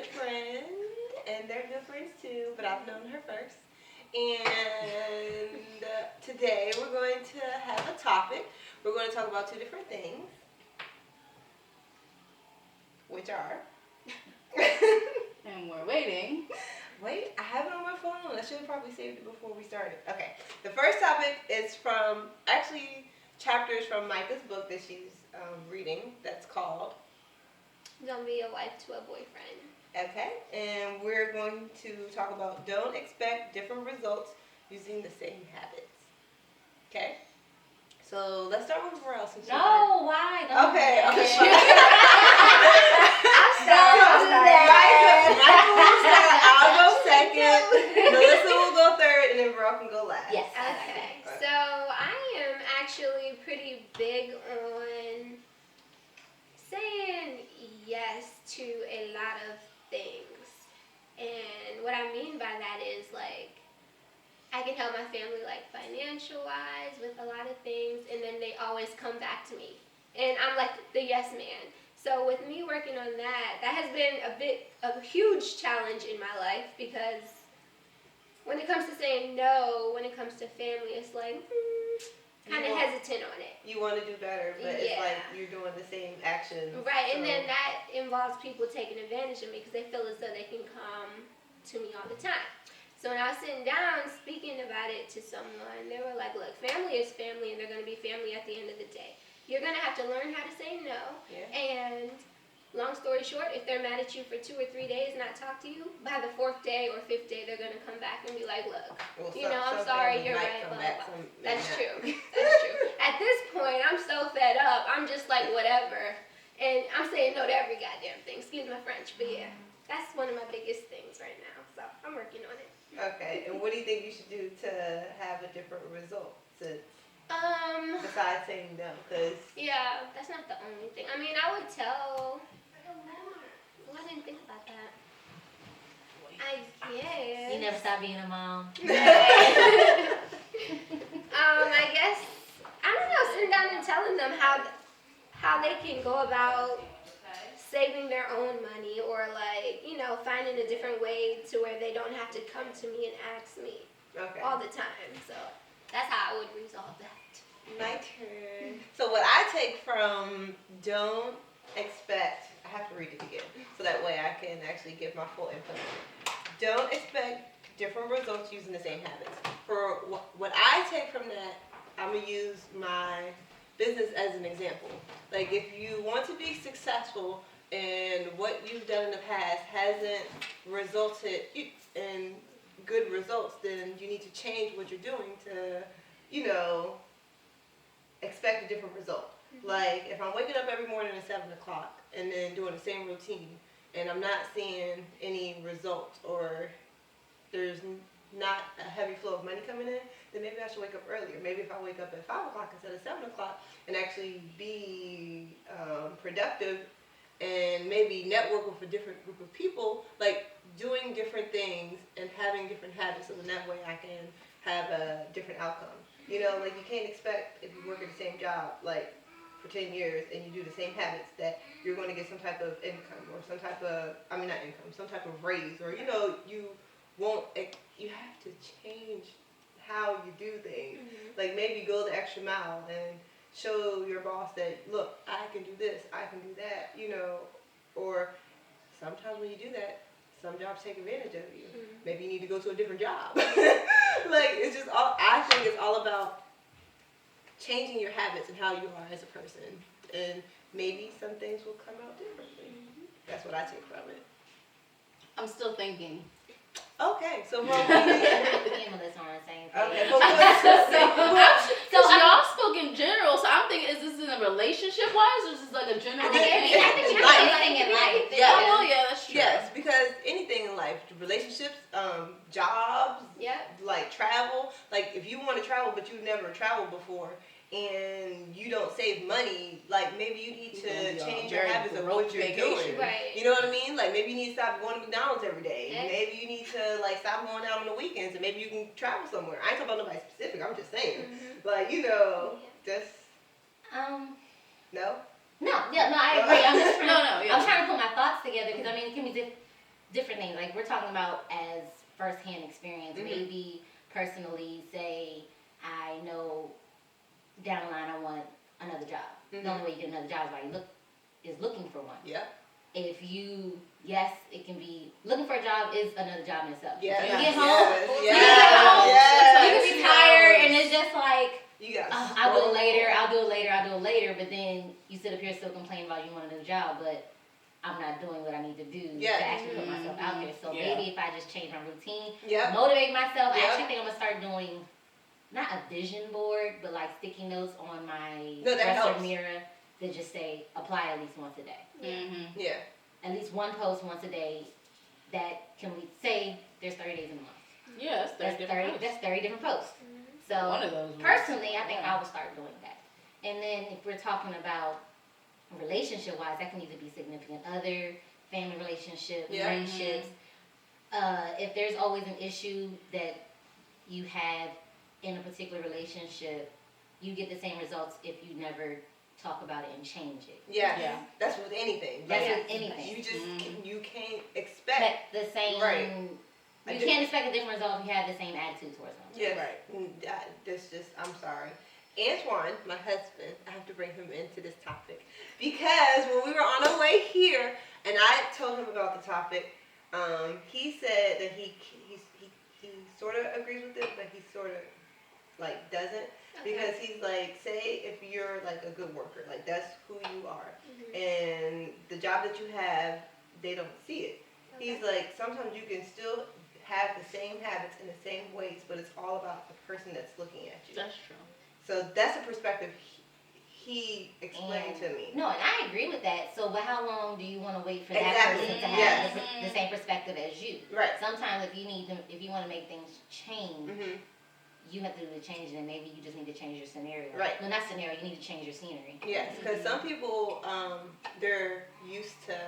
good friend, and they're good friends too, but I've known her first. And today we're going to have a topic. We're going to talk about two different things, which are. And we're waiting. Wait, I have it on my phone. I should have probably saved it before we started. Okay, the first topic is from, actually, chapters from Micah's book that she's reading that's called Don't be a wife to a boyfriend. Okay, and we're going to talk about don't expect different results using the same habits. Okay, so let's start with Varel. No, why? Okay. I'll I'll go second. Melissa will go third, and then Varel can go last. Yes. Okay, so I am actually pretty big on saying yes to a lot of things. And what I mean by that is, like, I can help my family, like, financial-wise with a lot of things, and then they always come back to me. And I'm like the yes man. So with me working on that, that has been a huge challenge in my life, because when it comes to saying no, when it comes to family, it's like, kind of hesitant on it. You want to do better, but it's like you're doing the same actions. Right, and then that involves people taking advantage of me because they feel as though they can come to me all the time. So when I was sitting down speaking about it to someone, they were like, look, family is family, and they're going to be family at the end of the day. You're going to have to learn how to say no. Yeah. And long story short, if they're mad at you for 2 or 3 days and not talk to you, by the 4th day or 5th day, they're going to come back and be like, look, I'm sorry, you're right, blah, blah, blah. That's true. That's true. At this point, I'm so fed up. I'm just like, whatever. And I'm saying no to every goddamn thing. Excuse my French, but yeah. That's one of my biggest things right now. So I'm working on it. Okay, and what do you think you should do to have a different result? Besides saying no, because... Yeah, that's not the only thing. I mean, I would tell... Well, I didn't think about that. I guess... You never stop being a mom. I guess... I don't know, sitting down and telling them how they can go about saving their own money, or like, finding a different way to where they don't have to come to me and ask me all the time. So that's how I would resolve that. My turn. So what I take from don't expect, I have to read it again, so that way I can actually give my full input. Don't expect different results using the same habits. For what I take from that, I'm going to use my business as an example. Like, if you want to be successful and what you've done in the past hasn't resulted in good results, then you need to change what you're doing to, expect a different result. Mm-hmm. Like, if I'm waking up every morning at 7 o'clock and then doing the same routine, and I'm not seeing any results, or there's not a heavy flow of money coming in, then maybe I should wake up earlier. Maybe if I wake up at 5 o'clock instead of 7 o'clock and actually be productive and maybe network with a different group of people, like doing different things and having different habits, so then that way I can have a different outcome. Like, you can't expect, if you work at the same job, like, for 10 years and you do the same habits, that you're going to get some type of income or some type of, some type of raise, or, you won't, you have to change how you do things. Mm-hmm. Like, maybe go the extra mile and show your boss that, look, I can do this, I can do that, or sometimes when you do that, some jobs take advantage of you. Mm-hmm. Maybe you need to go to a different job. Like, it's just I think it's all about changing your habits and how you are as a person. And maybe some things will come out differently. Mm-hmm. That's what I take from it. I'm still thinking. Okay, so Me and Melissa on the same page. Okay, so y'all spoke in general, so I'm thinking, is this in a relationship wise, or is this like a general I think anything in life. Yes. Oh yeah, that's true. Yes, because anything in life, relationships, jobs, like travel. Like, if you want to travel but you've never traveled before, and you don't save money, like, maybe you need to change your habits of what you're doing. Right. You know what I mean? Like, maybe you need to stop going to McDonald's every day. Yeah. Maybe you need to, like, stop going out on the weekends, and maybe you can travel somewhere. I ain't talking about nobody specific, I'm just saying. Mm-hmm. Like, just... No? No, I agree. I'm just trying. I'm trying to put my thoughts together, because it can be different things. Like we're talking about as firsthand experience. Mhm. Maybe personally, say I know down the line I want another job. Mhm. The only way you get another job is looking for one. Yep. If you, yes, it can be looking for a job is another job in itself. Yes. You Yes. get home, Yes. you Yes. get home, Yes. you can be tired, and it's just like, You got. oh, I'll do it later, I'll do it later, but then you sit up here still complaining about you want a new job, but I'm not doing what I need to do Yeah. to actually put myself out there. So Yeah. maybe if I just change my routine, Yep. motivate myself, I Yep. actually think I'm gonna start doing not a vision board, but like sticky notes on my No, that dresser helps. mirror that just say apply at least once a day. Mm-hmm. Yeah. At least one post once a day that can we say there's 30 days in a month. Yeah, that's 30 different posts. That's 30 different posts. So One of those. personally, I think Yeah. I will start doing that. And then if we're talking about relationship wise, that can either be significant other, family relationship, Yeah. friendships. If there's always an issue that you have in a particular relationship, you get the same results if you never talk about it and change it. Yeah. Yeah. That's with anything. That's Like, with anything. You just Mhm. you can't expect. But the same, Right. you can't expect a different result if you have the same attitude towards them. Yes. Right. That's just. I'm sorry. Antoine, my husband, I have to bring him into this topic because when we were on our way here, and I told him about the topic, he said that he sort of agrees with it, but he sort of like doesn't. Because he's like, say if you're like a good worker, like that's who you are, and the job that you have, they don't see it. He's like, sometimes you can still have the same habits in the same ways, but it's all about the person that's looking at you. That's true. So that's a perspective he explained to me. No, and I agree with that. So, but how long do you want to wait for that Exactly. person to have Yes. the same perspective as you? Right. Sometimes, if you want to make things change, Mhm. you have to do the change, and maybe you just need to change your scenario. Right. No, not scenario. You need to change your scenery. Yes, because some people, they're used to.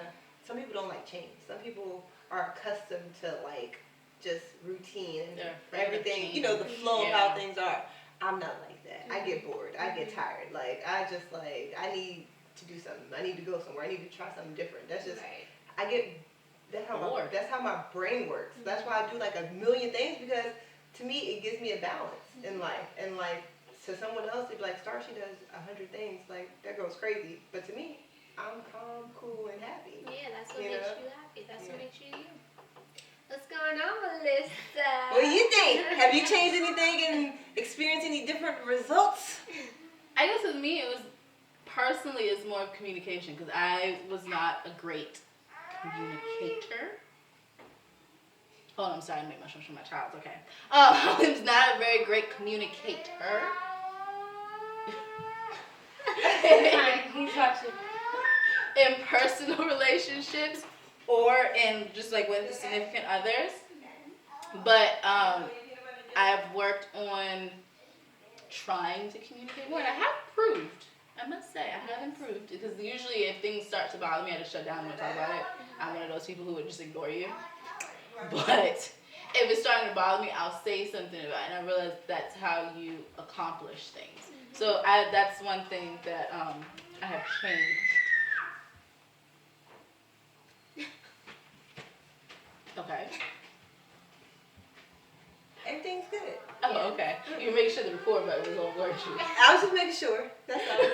Some people don't like change. Some people are accustomed to like just routine and They're afraid of everything. You know, the change. flow of Yeah. how things are. I'm not like that. I get bored. I get tired. Like I just like I need to do something. I need to go somewhere. I need to try something different. That's just Right. I get. Bored. That's how my brain works. That's why I do like a million things because to me it gives me a balance in life. And like to someone else, they'd be like, Star, she does 100 things. Like that girl's crazy. But to me, I'm calm, cool, and happy. Yeah, that's what You makes know? you happy. That's Yeah. what makes you you. What's going on, Melissa? What do you think? Have you changed anything and experienced any different results? I guess with me, it was personally, it's more of communication because I was not a great communicator. Oh, I'm sorry, I make mushrooms for my child. Okay. I was not a very great communicator. He's watching. In personal relationships or in just like with significant others. But I've worked on trying to communicate more, and I have improved. I must say, I have improved because usually if things start to bother me, I just shut down and talk about it. I'm one of those people who would just ignore you. But if it's starting to bother me, I'll say something about it, and I realize that's how you accomplish things. So that's one thing that I have changed. Okay. Everything's good. Oh, okay. You make sure the record button was on, weren't you? I was just making sure. That's all.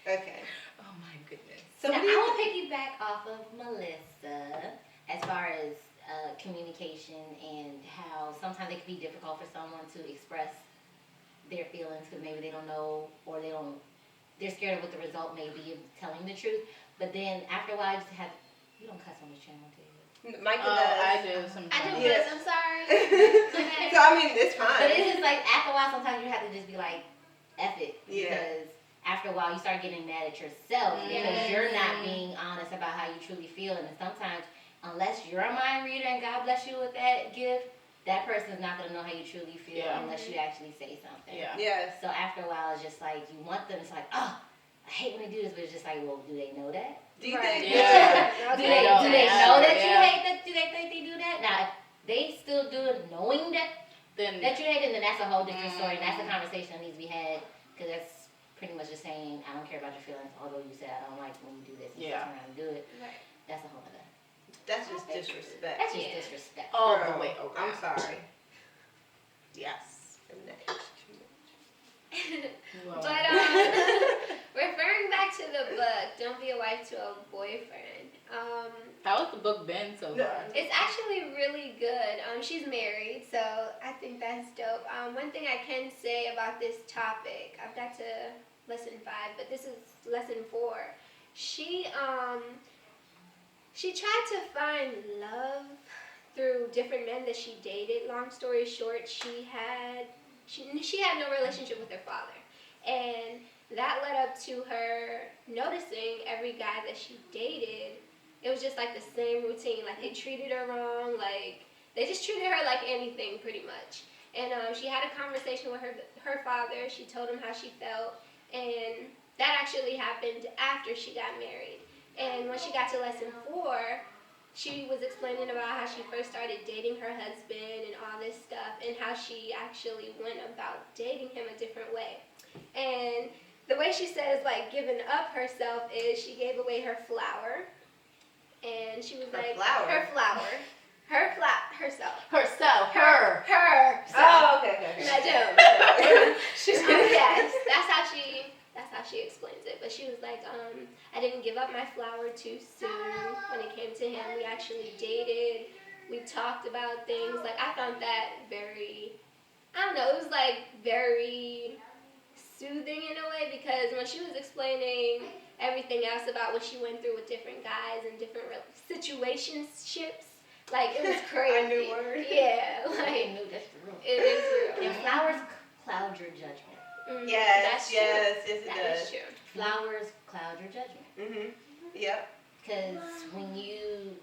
Okay. Oh my goodness. So Now, what do you I will piggyback off of Melissa as far as communication and how sometimes it can be difficult for someone to express their feelings because maybe they don't know or they're scared of what the result may be of telling the truth. But then after a while, you don't cuss on this channel, do you? Micah Oh, does. I do sometimes. I do Yes. this. I'm sorry. So I mean, it's fine. But it's just like after a while, sometimes you have to just be like, F it. Yeah. Because after a while, you start getting mad at yourself because you're not being honest about how you truly feel. And sometimes, unless you're a mind reader and God bless you with that gift, that person's not going to know how you truly feel Yeah. unless you actually say something. Yeah. Yes. So after a while, it's just like you want them. It's like, oh, I hate when they do this, but it's just like, well, do they know that? Do you Right. think? Yeah. Do They they don't know answer, that you yeah. hate that? Do they think they do that? Now, if they still do it knowing that Then you hate it, then that's a whole different story. And that's a conversation that needs to be had because that's pretty much just saying, I don't care about your feelings, although you said I don't like when you do this and Yeah. turn around and do it. Right. That's a whole other. That's just disrespect. That's just Yeah. disrespect. All Girl, the way I'm around. sorry. Yes. And that is too much. Well, But referring back to the book, Don't Be a Wife to a Boyfriend. how has the book been so No. far? It's actually really good. She's married, so I think that's dope. One thing I can say about this topic, I've got to lesson 5, but this is lesson 4. She tried to find love through different men that she dated. Long story short, she had no relationship with her father, and that led up to her noticing every guy that she dated. It was just like the same routine. Like, they treated her wrong. Like, they just treated her like anything, pretty much. And she had a conversation with her father. She told him how she felt, and that actually happened after she got married. And when she got to lesson 4, she was explaining about how she first started dating her husband and all this stuff, and how she actually went about dating him a different way. And the way she says, like, giving up herself is she gave away her flower. And she was Her like, flower? herself. Herself. Her. Oh, okay. Not Joan. She's Yes, that's how she explains it. But she was like, I didn't give up my flower too soon when it came to him. We actually dated. We talked about things. Like, I found that very, I don't know, it was like very soothing in a way, because when she was explaining everything else about what she went through with different guys and different situationships, like, it was crazy. A new word. Yeah, I like, knew that's true. it is real. And flowers cloud your judgment. Mhm, Yes, that's yes, true. it That does. is true. Flowers cloud your judgment. Mhm. Yep. Because when you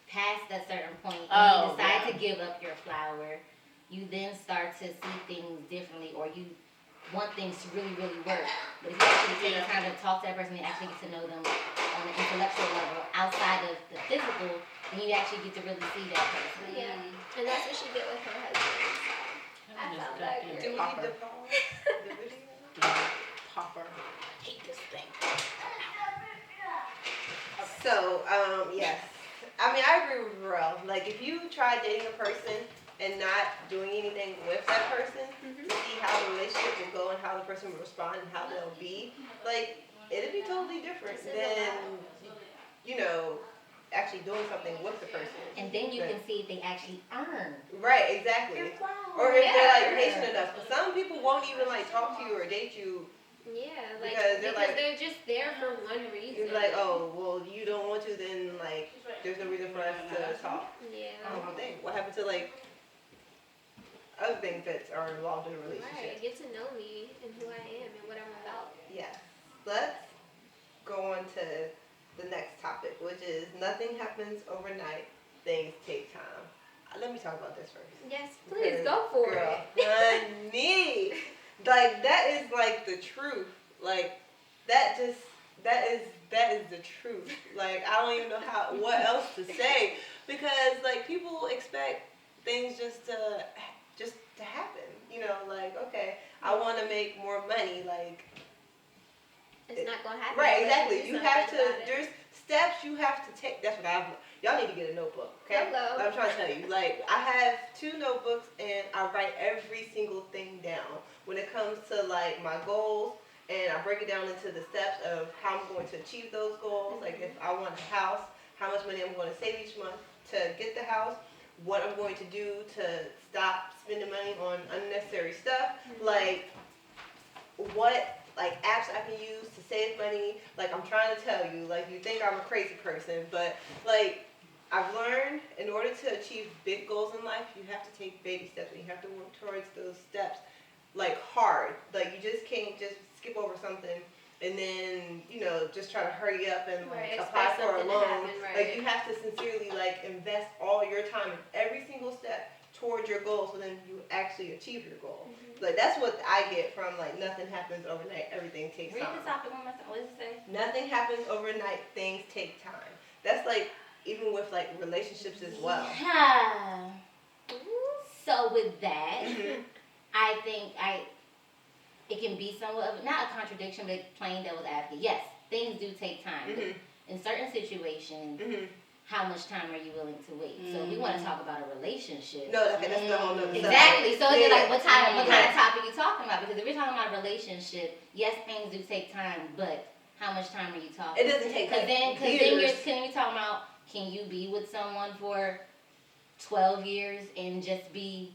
pass that certain point and Oh, you decide yeah. to give up your flower, you then start to see things differently, or you want things to really, really work. But if you actually take the time to talk to that person and actually get to know them on an intellectual level outside of the physical, then you actually get to really see that person. Yeah, and that's what she did with her husband. I found that Do great. we need to pause the video? Popper. Hate this thing. So, yes. I mean, I agree with Varel. Like, if you try dating a person and not doing anything with that person to see how the relationship will go and how the person will respond and how they'll be, like, it'd be totally different than, actually doing something with the person. And then you can see if they actually earn Right, exactly. your flower. Or if they're, like, Yeah. patient enough. But some people won't even, like, talk to you or date you. Yeah, like, Because they're like- they're just there for one reason. You're like, oh, well, you don't want to, then, like, there's no reason for us to talk. Yeah. What happened to, like, other things that are involved in a Right, relationship? get to know me and who I am and what I'm about. Yes. Let's go on to the next topic, which is nothing happens overnight. Things take time. Let me talk about this first. Yes, please Because, go for girl, it. honey, like, that is, like, the truth. Like, that is the truth. Like, I don't even know what else to say, because, like, people expect things just to happen. Like, okay, I want to make more money. Like, It's not gonna happen. right, unless exactly. do You have to. something about it. There's steps you have to take. That's what I've. Y'all need to get a notebook, okay? Hello. I'm trying to tell you. Like, I have 2 notebooks and I write every single thing down when it comes to, like, my goals, and I break it down into the steps of how I'm going to achieve those goals. Like, if I want a house, how much money I'm going to save each month to get the house, what I'm going to do to stop spending money on unnecessary stuff, like, what, like, apps I can use to save money. Like, I'm trying to tell you, like, you think I'm a crazy person, but, like, I've learned in order to achieve big goals in life, you have to take baby steps, and you have to work towards those steps, like, hard. Like, you just can't just skip over something and then, just try to hurry up and, like, Right, apply expect for a something to loan. happen, right. Like, you have to sincerely, like, invest all your time in every single step towards your goal, so then you actually achieve your goal. Like, that's what I get from, like, nothing happens overnight, everything takes Read time. the topic one more time. What does it say? Nothing happens overnight, things take time. That's, like, even with, like, relationships as well. Yeah. So with that, Mhm. I think it can be somewhat of not a contradiction, but plain devil's advocate. Yes, things do take time. Mhm. In certain situations, Mhm. how much time are you willing to wait? So if we want to talk about a relationship. No, okay, that's the whole nother subject. Exactly. So it's Yeah. like what kind of Yeah. topic you talking about? Because if you're talking about a relationship, yes, things do take time, but how much time are you talking? It doesn't take Because then years. you're talking about, can you be with someone for 12 years and just be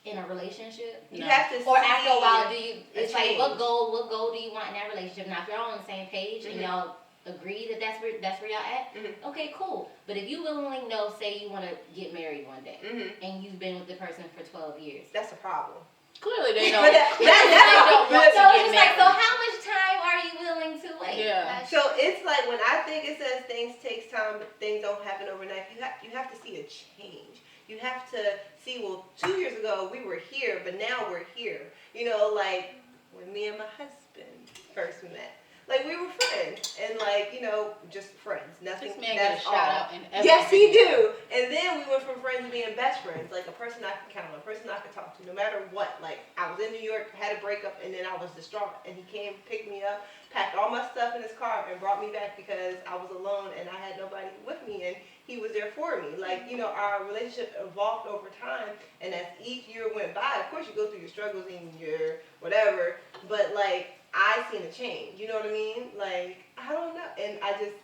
in a relationship? You No. have to Or see after a while, a it's like change. what goal do you want in that relationship? Now, if you're all on the same page and Mhm. y'all agree that that's where y'all at, Mhm. okay, cool. But if you willingly know, say you want to get married one day, Mhm. and you've been with the person for 12 years. That's a problem. Clearly they don't. But that- Clearly they don't want to So get it's just like, so married. how much time are you willing to wait? Yeah. So it's like when I think it says things takes time, but things don't happen overnight. You have to see a change. You have to see, well, 2 years ago we were here, but now we're here. You know, like when me and my husband first met, like we were friends, and like, you know, just friends. Nothing. This man That's gets a all. shout out in every Yes, he video. do. And then we went from friends to being best friends, like a person I could count on, a person I could talk to, no matter what. Like I was in New York, had a breakup, and then I was distraught, and he came, picked me up, packed all my stuff in his car, and brought me back because I was alone and I had nobody with me, and he was there for me. Like, you know, our relationship evolved over time, and as each year went by, of course you go through your struggles and your whatever, but like I seen a change. You know what I mean? Like I don't know, and I just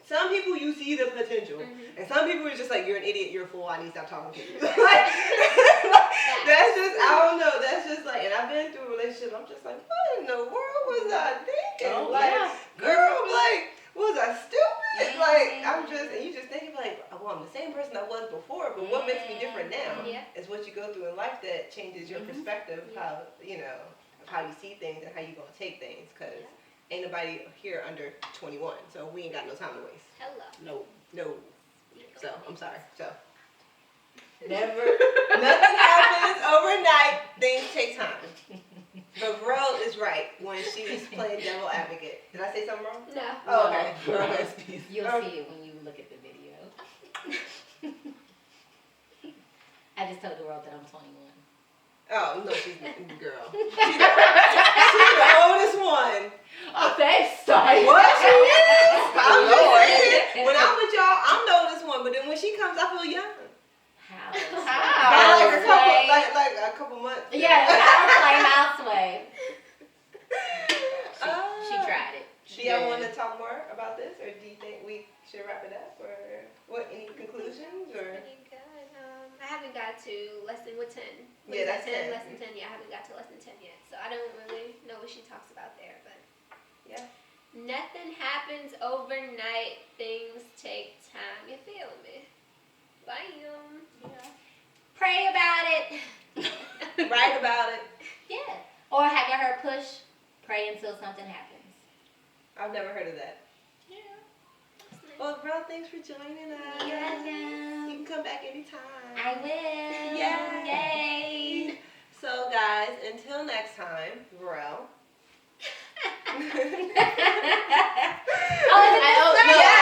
some people you see the potential, and some people are just like, you're an idiot, you're a fool, I need to stop talking to you. Like, that's just, I don't know, that's just like, and I've been through a relationship, I'm just like, what in the world was I thinking? Oh, like, yeah. girl, like, was I stupid? Like, I'm Mhm. just, and you just thinking like, well, I'm the same person I was before, but what makes me different now Yeah. is what you go through in life that changes your perspective of how, you know, of how you see things and how you're going to take things, because ain't nobody here under 21, so we ain't got no time to waste. Hello. No. So, I'm sorry. So, never, nothing happens overnight. Things take time. But Ro is right when she was playing devil advocate. Did I say something wrong? No. Oh, okay. Okay. You'll see it when you look at the video. I just told the world that I'm 21. Oh, no, she's not. Girl. She's the oldest one. Oh, thanks, sorry. What? She is? I'm just Lord. saying. When I'm with y'all, I'm the oldest one, but then when she comes, I feel young. How? How? Like a couple, like a couple months. Yeah, I'll sway. She Ah. tried it. Do y'all want to talk more about this, or do you think we should wrap it up, or what? Any conclusions, or? Pretty good. I haven't got to lesson 10. What Yeah, is that, that's 10. Lesson 10. Yeah, I haven't got to lesson 10 yet, so I don't really know what she talks about there. But Yeah. nothing happens overnight. Things take time. You feel me? Bam. Pray about it. Write about it. Yeah. Or have you heard push? Pray until something happens. I've never heard of that. Yeah. Well, bro, thanks for joining us. You're You welcome. can come back anytime. I will. Yay. Yay. So, guys, until next time, Varel.